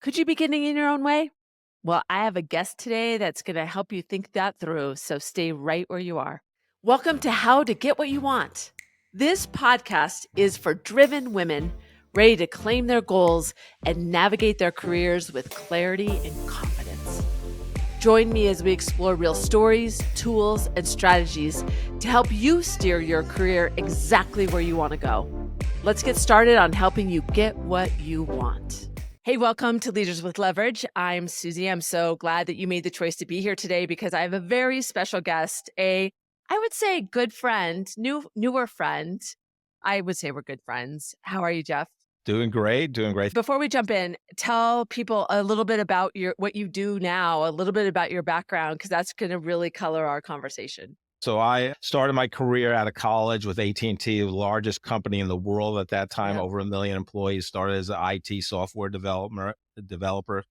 Could you be getting in your own way? Well, I have a guest today that's going to help you think that through, so stay right where you are. Welcome to How to Get What You Want. This podcast is for driven women ready to claim their goals and navigate their careers with clarity and confidence. Join me as we explore real stories, tools, and strategies to help you steer your career exactly where you want to go. Let's get started on helping you get what you want. Hey, welcome to Leaders with Leverage. I'm Susie. I'm so glad that you made the choice to be here today because I have a very special guest, I would say good friend, newer friend. I would say we're good friends. How are you, Jeff? Doing great, doing great. Before we jump in, tell people a little bit about what you do now, a little bit about your background, because that's going to really color our conversation. So I started my career out of college with AT&T, the largest company in the world at that time, Yep. over 1 million employees, started as an IT software developer,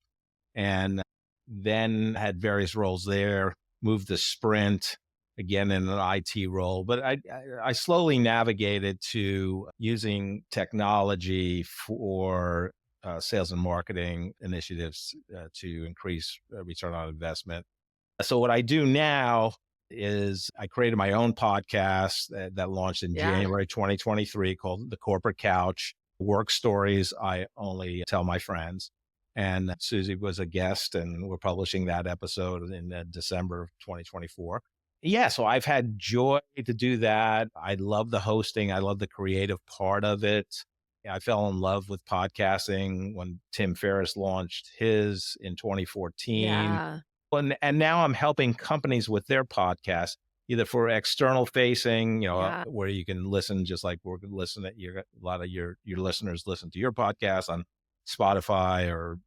and then had various roles there, moved to Sprint, again in an IT role. But I slowly navigated to using technology for sales and marketing initiatives to increase return on investment. So what I do now is I created my own podcast that launched in Yeah. January 2023 called The Corporate Couch. Work stories I only tell my friends. And Susie was a guest, and we're publishing that episode in December of 2024. Yeah, so I've had joy to do that. I love the hosting. I love the creative part of it. I fell in love with podcasting when Tim Ferriss launched his in 2014. Yeah. And now I'm helping companies with their podcasts, either for external facing, Yeah. where you can listen, just like we're going to listen at a lot of your listeners listen to your podcast on Spotify or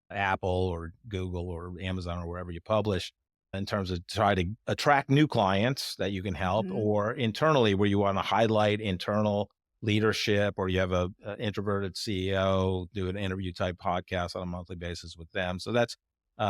Apple or Google or Amazon or wherever you publish, in terms of try to attract new clients that you can help, Mhm. or internally where you want to highlight internal leadership, or you have a introverted CEO, do an interview type podcast on a monthly basis with them. So that's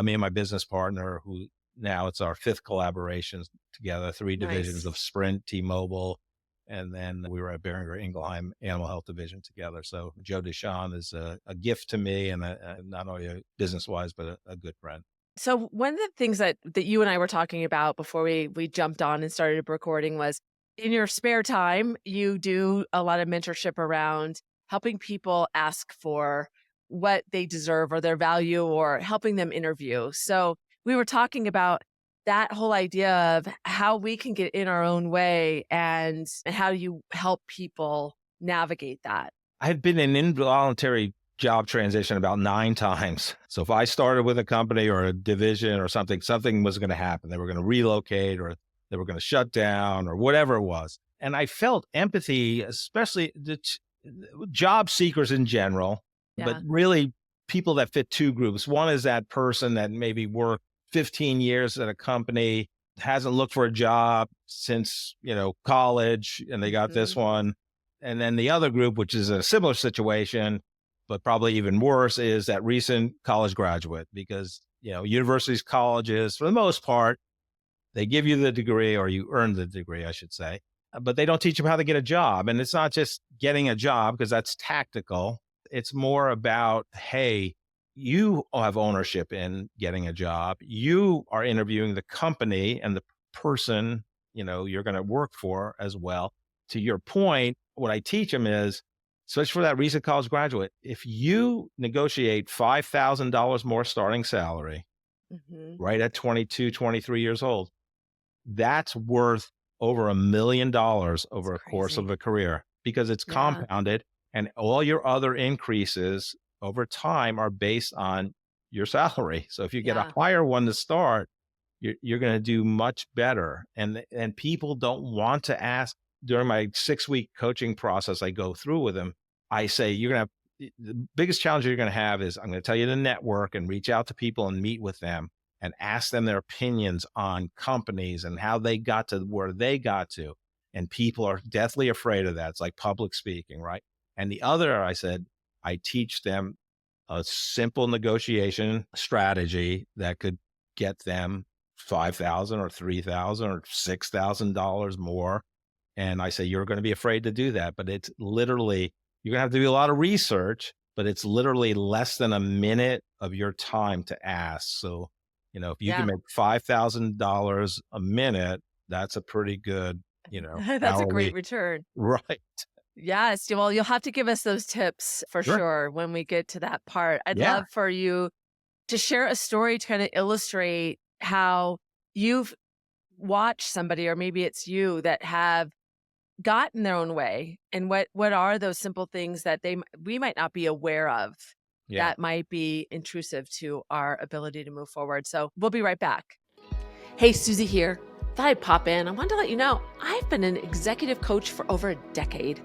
me and my business partner, who now it's our fifth collaboration together, three divisions Nice. of Sprint, T-Mobile, and then we were at Beringer Ingelheim Animal Health Division together. So Joe Deshawn is a gift to me, and not only a business wise, but a good friend. So one of the things that you and I were talking about before we jumped on and started recording was in your spare time, you do a lot of mentorship around helping people ask for what they deserve or their value or helping them interview. So we were talking about that whole idea of how we can get in our own way and how do you help people navigate that? I've been in involuntary job transition about 9 times. So if I started with a company or a division or something was going to happen. They were going to relocate, or they were going to shut down, or whatever it was. And I felt empathy, especially job seekers in general, but Yeah. really people that fit two groups. One is that person that maybe worked 15 years at a company, hasn't looked for a job since, college, and they got this Mhm. one. And then the other group, which is a similar situation, but probably even worse, is that recent college graduate, because, universities, colleges, for the most part, they give you the degree, or you earn the degree, I should say, but they don't teach them how to get a job. And it's not just getting a job, because that's tactical. It's more about, hey, you have ownership in getting a job. You are interviewing the company and the person, you're going to work for as well. To your point, what I teach them is, especially for that recent college graduate, if you negotiate $5,000 more starting salary, Mhm. right at 22, 23 years old, that's worth over $1 million It's over a course of crazy. a career, because it's Yeah. compounded, and all your other increases over time are based on your salary. So if you get a Yeah. higher one to start, you're going to do much better. And people don't want to ask. During my 6-week coaching process I go through with them, I say, you're going to have the biggest challenge you're going to have is, I'm going to tell you to network and reach out to people and meet with them and ask them their opinions on companies and how they got to where they got to. And people are deathly afraid of that. It's like public speaking, right? And the other, I said, I teach them a simple negotiation strategy that could get them 5,000 or 3,000 or $6,000 more. And I say, you're going to be afraid to do that, but it's literally, you're going to have to do a lot of research, but it's literally less than a minute of your time to ask. So, if you can Yeah. make $5,000 a minute, that's a pretty good, That's a great hourly. return. Right. Yes. Well, you'll have to give us those tips for Sure. sure when we get to that part. I'd Yeah. love for you to share a story to kind of illustrate how you've watched somebody, or maybe it's you, that have gotten their own way, and what are those simple things that we might not be aware of Yeah. that might be intrusive to our ability to move forward. So we'll be right back. Hey, Susie here. Thought I'd pop in. I wanted to let you know I've been an executive coach for over a decade.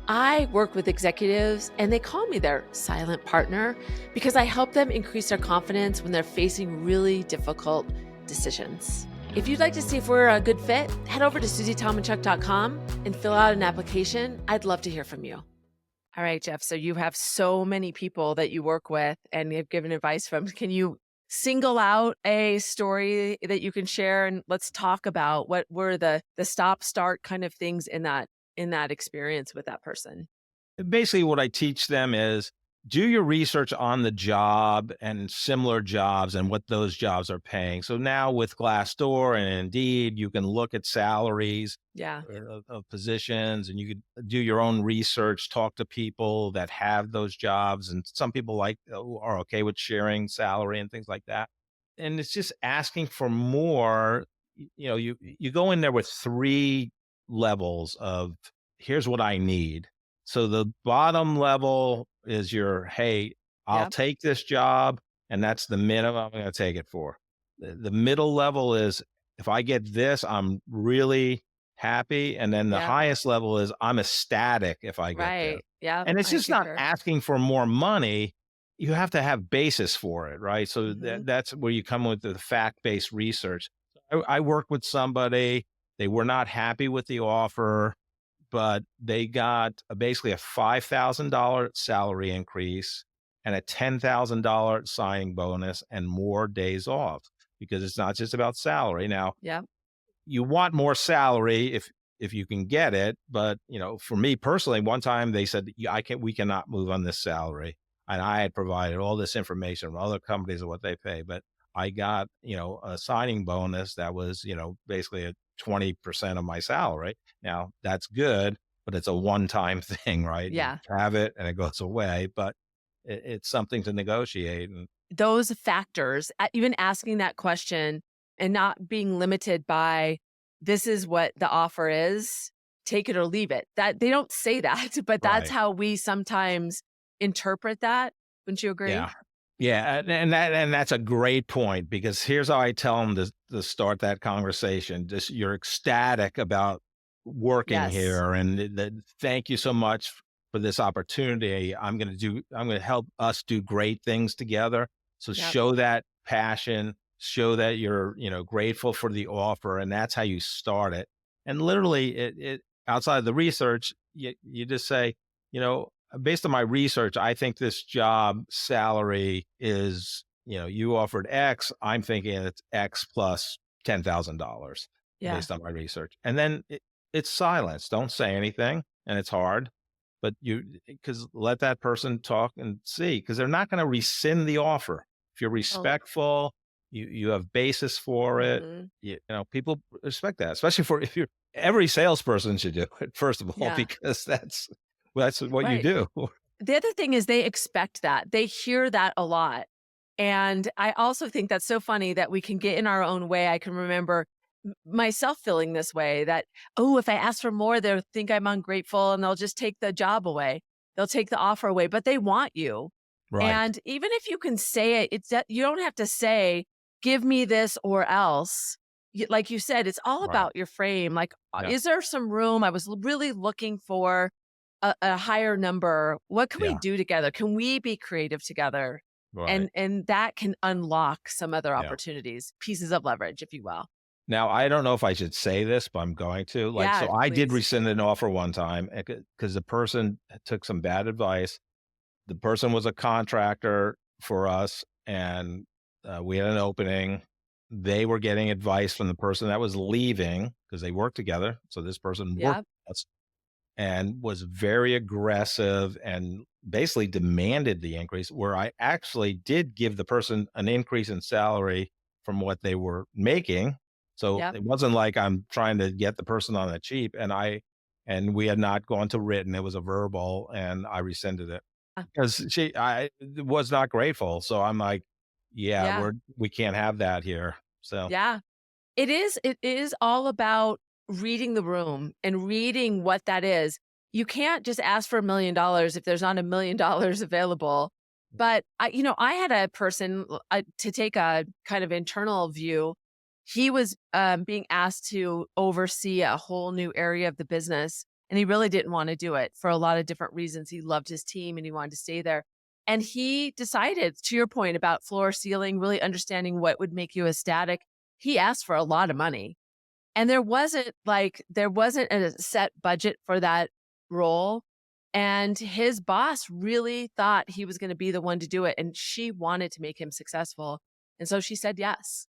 I work with executives and they call me their silent partner because I help them increase their confidence when they're facing really difficult decisions. If you'd like to see if we're a good fit, head over to susietomandchuck.com and fill out an application. I'd love to hear from you. All right, Jeff. So you have so many people that you work with and you've given advice from. Can you single out a story that you can share, and let's talk about what were the stop start kind of things in that experience with that person? Basically, what I teach them is do your research on the job and similar jobs and what those jobs are paying. So now with Glassdoor and Indeed, you can look at salaries Yeah. of positions, and you could do your own research, talk to people that have those jobs. And some people are okay with sharing salary and things like that. And it's just asking for more. You go in there with three levels of here's what I need. So the bottom level is hey, I'll Yep. take this job, and that's the minimum I'm going to take it for. The middle level is if I get this, I'm really happy. And then the Yep. highest level is I'm ecstatic if I get this. Right. Yep. And it's I just not concur. asking for more money. You have to have basis for it, right? So Hmm. that's where you come with the fact based research. I worked with somebody, they were not happy with the offer, but they got basically a $5,000 salary increase and a $10,000 signing bonus and more days off because it's not just about salary. Now, Yep. you want more salary if you can get it, but for me personally, one time they said, "Yeah, we cannot move on this salary," and I had provided all this information from other companies of what they pay, but I got a signing bonus that was basically a 20% of my salary. Now that's good, but it's a one-time thing, right? You Yeah. have it and it goes away, but it's something to negotiate. And Those factors, even asking that question and not being limited by this is what the offer is, take it or leave it. That they don't say that, but that's right. how we sometimes interpret that. Wouldn't you agree? Yeah. Yeah, and that's a great point because here's how I tell them to start that conversation. Just you're ecstatic about working Yes. here, and thank you so much for this opportunity. I'm going to help us do great things together. So Yep. show that passion, show that you're grateful for the offer, and that's how you start it. And literally, it outside of the research, you just say, you know, based on my research, I think this job salary is, you offered X. I'm thinking it's X plus $10,000 Yeah. based on my research. And then it's silence. Don't say anything. And it's hard, but because let that person talk and see, because they're not going to rescind the offer. If you're Oh. respectful, you have basis for it. Mhm. People respect that, especially if you're every salesperson should do it, first of all, Yeah. because that's what you Right. do. The other thing is they expect that. They hear that a lot. And I also think that's so funny that we can get in our own way. I can remember myself feeling this way that, oh, if I ask for more, they'll think I'm ungrateful and they'll just take the job away. They'll take the offer away, but they want you. Right, And even if you can say it, you don't have to say, give me this or else. Like you said, it's all right. about your frame. Like, Yeah, is there some room? I was really looking for a higher number. What can we yeah, do together? Can we be creative together? right, And that can unlock some other yeah. opportunities, pieces of leverage, if you will. Now, I don't know if I should say this, but I'm going to. Like, Yeah, so I did please. rescind an offer one time because the person took some bad advice. The person was a contractor for us, and we had an opening. They were getting advice from the person that was leaving because they worked together. So this person worked Yep. with us. and was very aggressive and basically demanded the increase, where I actually did give the person an increase in salary from what they were making. So Yep. it wasn't like I'm trying to get the person on the cheap. And we had not gone to written, it was a verbal, and I rescinded it Uh, because I was not grateful. So I'm like, yeah, Yeah. we can't have that here. So Yeah. It is all about reading the room and reading what that is. You can't just ask for $1 million if there's not $1 million available. But I had a person to take a kind of internal view. He was being asked to oversee a whole new area of the business, and he really didn't want to do it for a lot of different reasons. He loved his team and he wanted to stay there. And he decided, to your point about floor ceiling, really understanding what would make you ecstatic. He asked for a lot of money, and there wasn't a set budget for that role, and his boss really thought he was gonna be the one to do it, and she wanted to make him successful, and so she said yes.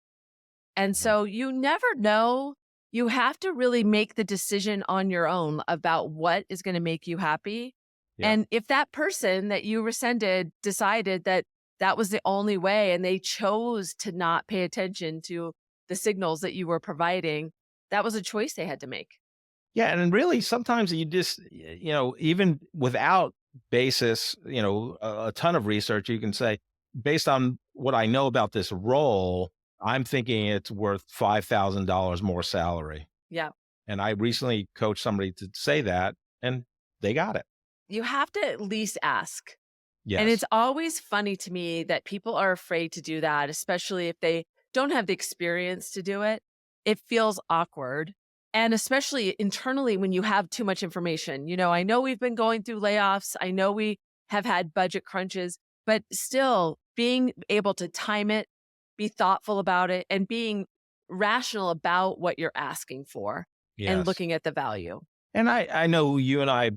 And mhm, so you never know. You have to really make the decision on your own about what is gonna make you happy. yeah. And if that person that you rescinded decided that that was the only way and they chose to not pay attention to the signals that you were providing, that was a choice they had to make. Yeah, and really sometimes you just even without basis, a ton of research, you can say, based on what I know about this role, I'm thinking it's worth $5,000 more salary. Yeah. And I recently coached somebody to say that, and they got it. You have to at least ask. And it's Yes. always funny to me that people are afraid to do that, especially if they don't have the experience to do it. It feels awkward. And especially internally when you have too much information. I know we've been going through layoffs. I know we have had budget crunches, but still being able to time it, be thoughtful about it, and being rational about what you're asking for and Yes. looking at the value. And I know you and I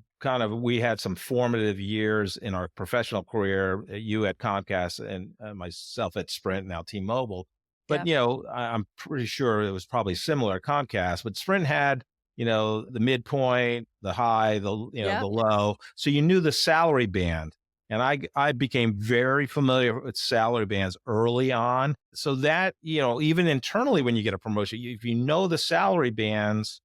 we had some formative years in our professional career, you at Comcast and myself at Sprint, now T-Mobile. But, Yep. I'm pretty sure it was probably similar at Comcast, but Sprint had, the midpoint, the high, the Yep. low. So you knew the salary band. And I became very familiar with salary bands early on. So that, even internally when you get a promotion, if you know the salary bands,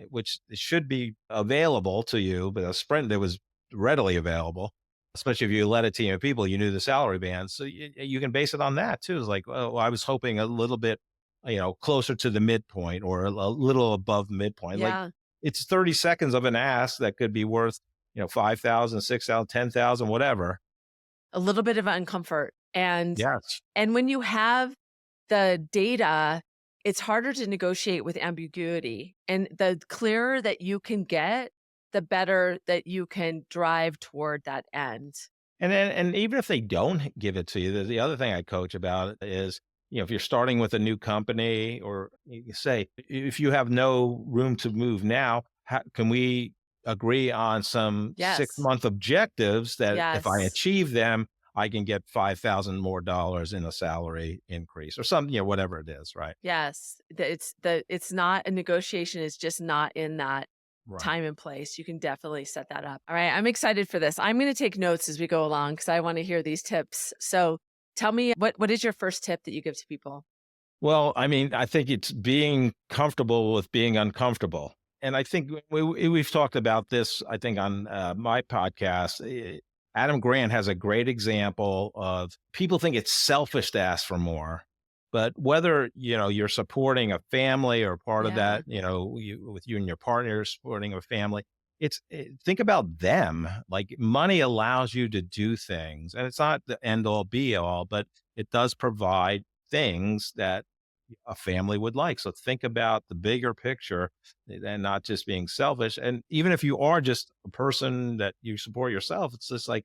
which should be available to you, but a Sprint that was readily available, especially if you led a team of people, you knew the salary bands. So you can base it on that too. It's like, oh, I was hoping a little bit, closer to the midpoint or a little above midpoint. Like Yeah. it's 30 seconds of an ask that could be worth, 5,000, 6,000, 10,000, whatever. A little bit of uncomfort. And Yes. and when you have the data, it's harder to negotiate with ambiguity. And the clearer that you can get, the better that you can drive toward that end. And even if they don't give it to you, the other thing I coach about is, if you're starting with a new company, or you say, if you have no room to move now, how, can we agree on some six Yes. month objectives that if I Yes. achieve them, I can get 5,000 more dollars in a salary increase or something, whatever it is, right? Yes. It's not a negotiation, it's just not in that Right. time and place. You can definitely set that up. All right. I'm excited for this. I'm going to take notes as we go along because I want to hear these tips. So tell me what is your first tip that you give to people? Well, I mean, I think it's being comfortable with being uncomfortable. And I think we've talked about this, I think, on my podcast. Adam Grant has a great example of people think it's selfish to ask for more. But whether, you're supporting a family or part of Yeah. that, with you and your partner supporting a family, think about them. Like money allows you to do things, and it's not the end all be all, but it does provide things that a family would like. So think about the bigger picture and not just being selfish. And even if you are just a person that you support yourself, it's just like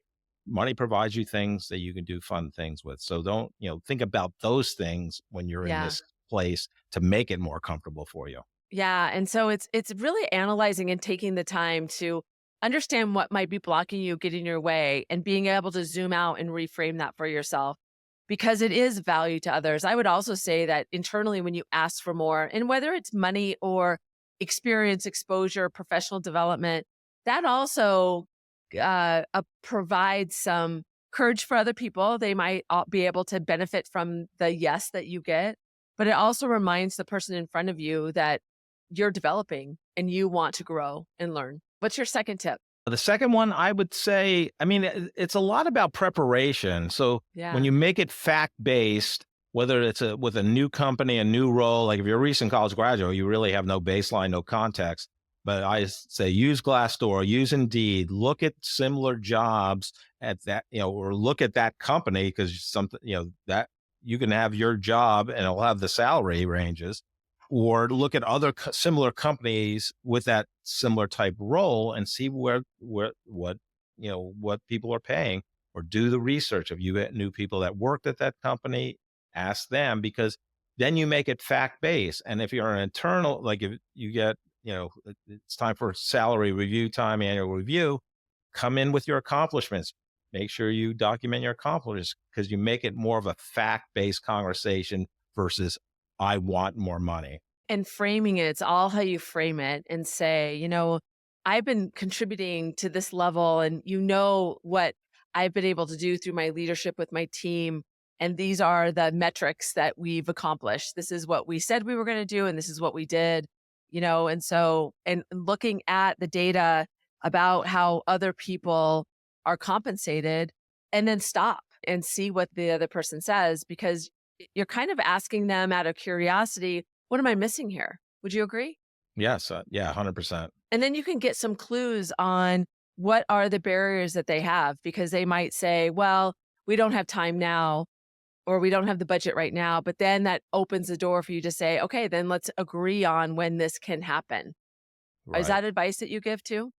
money provides you things that you can do fun things with. So don't, think about those things when you're in Yeah. this place to make it more comfortable for you. Yeah, and so it's really analyzing and taking the time to understand what might be blocking you, getting in your way, and being able to zoom out and reframe that for yourself because it is value to others. I would also say that internally when you ask for more, and whether it's money or experience, exposure, professional development, that also provides some courage for other people. They might be able to benefit from the yes that you get, but it also reminds the person in front of you that you're developing and you want to grow and learn. What's your second tip? The second one, I would say, I mean, it's a lot about preparation. So when Yeah. you make it fact based, whether it's with a new company, a new role, like if you're a recent college graduate, you really have no baseline, no context. But say use Glassdoor, use Indeed, look at similar jobs at that, or look at that company because something, that you can have your job and it'll have the salary ranges, or look at other similar companies with that similar type role and see what people are paying, or do the research. If you get new people that worked at that company, ask them, because then you make it fact based. And if you're an internal, like if you get, it's time for salary review time, annual review, come in with your accomplishments. Make sure you document your accomplishments, because you make it more of a fact based conversation versus I want more money. And framing it, it's all how you frame it and say, I've been contributing to this level and what I've been able to do through my leadership with my team. And these are the metrics that we've accomplished. This is what we said we were going to do. And this is what we did, and so, and looking at the data about how other people are compensated, and then stop and see what the other person says, because you're kind of asking them out of curiosity, what am I missing here? Would you agree? Yes, yeah, 100%. And then you can get some clues on what are the barriers that they have, because they might say, well, we don't have time now, or we don't have the budget right now. But then that opens the door for you to say, okay, then let's agree on when this can happen. Is Right. that advice that you give too?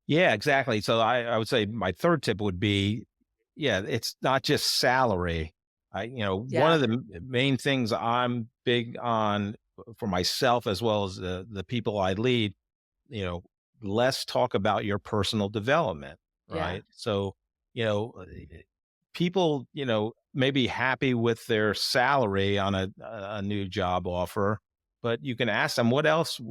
Yeah, exactly. So I would say my third tip would be, yeah, it's not just salary. One Yeah. of the main things I'm big on for myself, as well as the people I lead, you know, less talk about your personal development, Yeah. right? So, you know, people, may be happy with their salary on a new job offer, but you can ask them, what else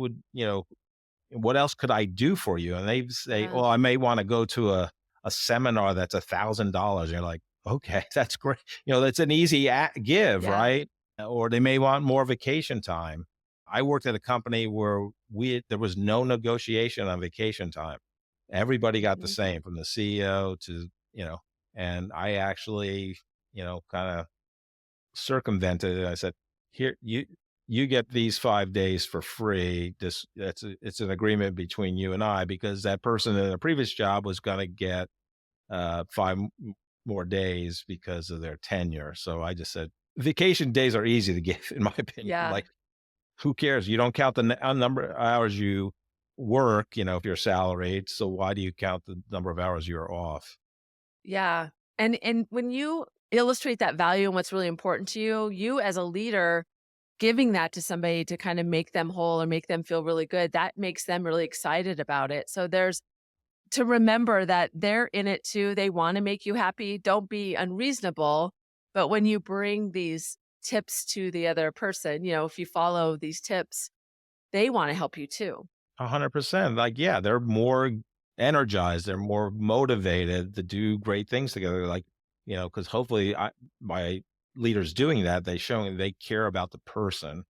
could I do for you? And they say, Yeah. well, I may want to go to a seminar that's $1,000. You're like, okay, that's great. That's an easy give, Yeah. right? Or they may want more vacation time. I worked at a company where there was no negotiation on vacation time. Everybody got the Mhm. same, from the CEO to, and I actually, kind of circumvented it. I said, "Here, you get these 5 days for free. It's an agreement between you and I, because that person in a previous job was going to get five more days because of their tenure." So I just said, vacation days are easy to give, in my opinion. Yeah. Like, who cares? You don't count the number of hours you work. If you're salaried, so why do you count the number of hours you're off? Yeah. And when you illustrate that value and what's really important to you, you as a leader giving that to somebody to kind of make them whole or make them feel really good, that makes them really excited about it. So there's to remember that they're in it too. They want to make you happy. Don't be unreasonable. But when you bring these tips to the other person, if you follow these tips, they want to help you too. 100%. Like, yeah, they're more energized. They're more motivated to do great things together. Like, because hopefully my leaders doing that, they showing they care about the person,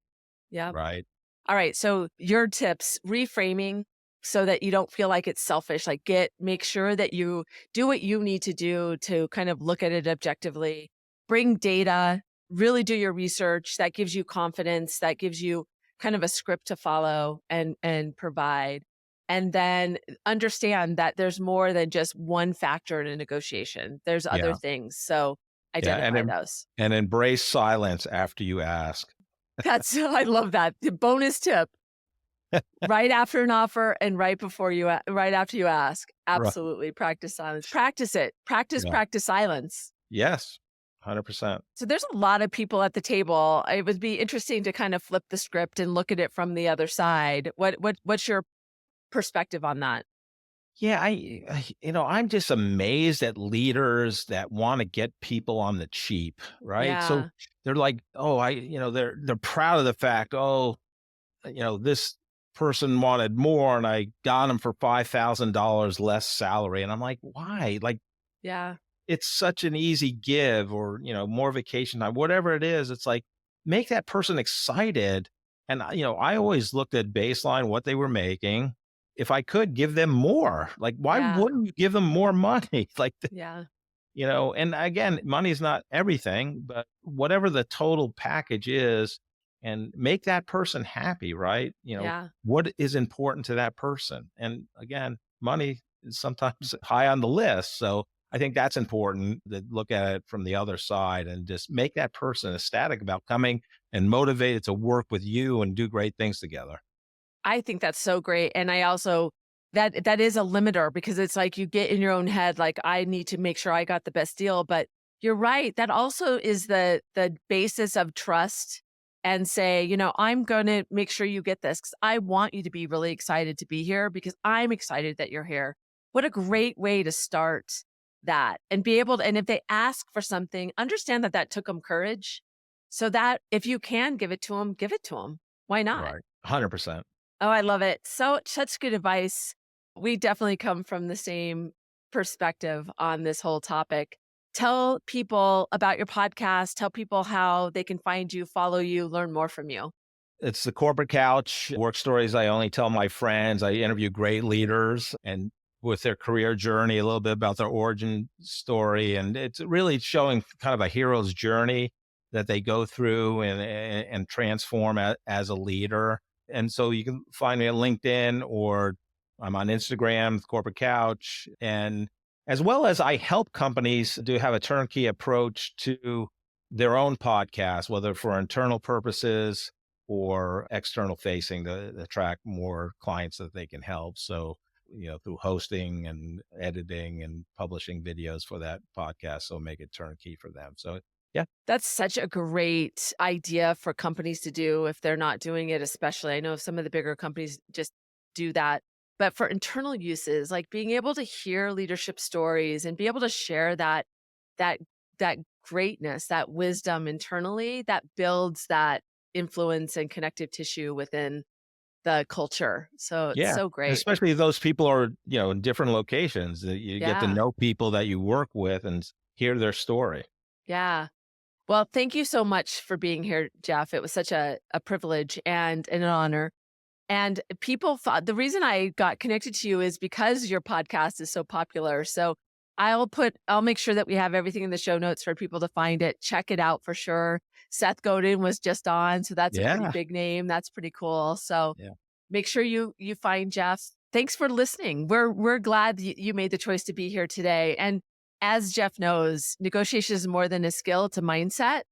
Yeah. right? All right. So your tips, reframing so that you don't feel like it's selfish, like make sure that you do what you need to do to kind of look at it objectively, bring data, really do your research. That gives you confidence. That gives you kind of a script to follow and provide. And then understand that there's more than just one factor in a negotiation. There's other Yeah. things. So Yeah. identify those. And embrace silence after you ask. That's I love that. The bonus tip. Right after an offer and right after you ask. Right. Absolutely, practice silence. Practice it. Practice, Yeah. practice silence. Yes. 100%. So there's a lot of people at the table. It would be interesting to kind of flip the script and look at it from the other side. What's your perspective on that? Yeah, I'm just amazed at leaders that want to get people on the cheap, right? So Yeah. they're like, oh, they're proud of the fact, oh, this. person wanted more and I got him for $5,000 less salary. And I'm like, why? Like, Yeah. it's such an easy give or, more vacation time, whatever it is. It's like, make that person excited. And, I always looked at baseline, what they were making. If I could give them more, like, why Yeah. wouldn't you give them more money? Like, Yeah. and again, money's not everything, but whatever the total package is, and make that person happy, right? Yeah. What is important to that person? And again, money is sometimes high on the list. So I think that's important to look at it from the other side and just make that person ecstatic about coming and motivated to work with you and do great things together. I think that's so great, and I also that is a limiter because it's like you get in your own head, like, "I need to make sure I got the best deal," but you're right, that also is the basis of trust and say, "I'm gonna make sure you get this because I want you to be really excited to be here because I'm excited that you're here." What a great way to start that and be able to and if they ask for something, understand that that took them courage, so that if you can give it to them, give it to them. Why not? Right. 100%. Oh, I love it. So such good advice. We definitely come from the same perspective on this whole topic. Tell people about your podcast. Tell people how they can find you, follow you, learn more from you. It's the corporate couch, work stories I only tell my friends. I interview great leaders and with their career journey, a little bit about their origin story. And it's really showing kind of a hero's journey that they go through and transform as a leader. And so you can find me on LinkedIn or I'm on Instagram, Corporate Couch. And as well as I help companies do have a turnkey approach to their own podcast, whether for internal purposes or external facing to attract more clients that they can help. So, through hosting and editing and publishing videos for that podcast. So make it turnkey for them. So, yeah. That's such a great idea for companies to do if they're not doing it, especially. I know some of the bigger companies just do that. But for internal uses, like being able to hear leadership stories and be able to share that that greatness, that wisdom internally, that builds that influence and connective tissue within the culture. So it's Yeah. so And great. especially if those people are, in different locations that you get to Yeah. know people that you work with and hear their story. Yeah. Well, thank you so much for being here, Jeff. It was such a privilege and an honor. And people thought the reason I got connected to you is because your podcast is so popular. So I'll make sure that we have everything in the show notes for people to find it. Check it out for sure. Seth Godin was just on, so that's a pretty Yeah. big name. That's pretty cool. So Yeah. make sure you find Jeff. Thanks for listening. We're glad you made the choice to be here today. And as Jeff knows, negotiation is more than a skill, it's a mindset.